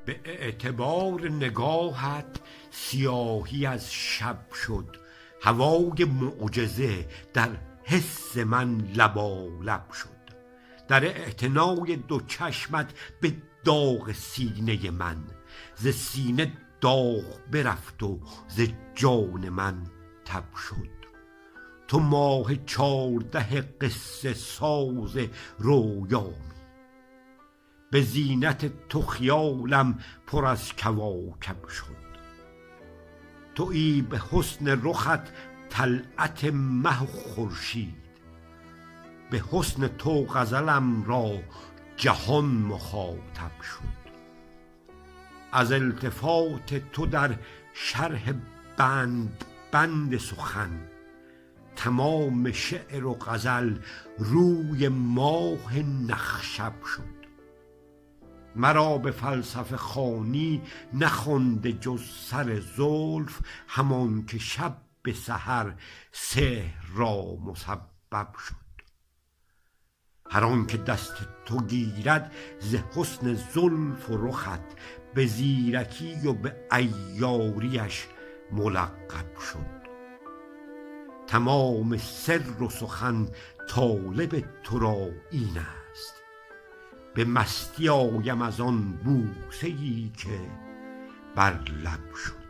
به اعتبار نگاهت سیاهی از شب شد، هوای معجزه در حس من لبالب شد. در اعتنای دو چشمت به داغ سینه من، ز سینه داغ برفت و ز جان من تب شد. تو ماه 14 قصه ساز رویامی، به زینت تو خیالم پر از کواکب شد. تویی به حسن رخت طلعت مه و خورشید، به حسن تو غزلم را جهان مخاطب شد. از التفات تو در شرح بند بند سخن، تمام شعر و غزل روی ماه نخشب شد. مرا به فلسفه خوانی نخوانده جز سر زلف، همان که شب به سحر سحر را مسبب شد. هر آن که دست تو گیرد ز حسن زلف و رخت، به زیرکی و به عیاریش ملقب شد. تمام سر و سخن طالب تو را این است، به مستی آیم از آن بوسه ای که بر لب شد.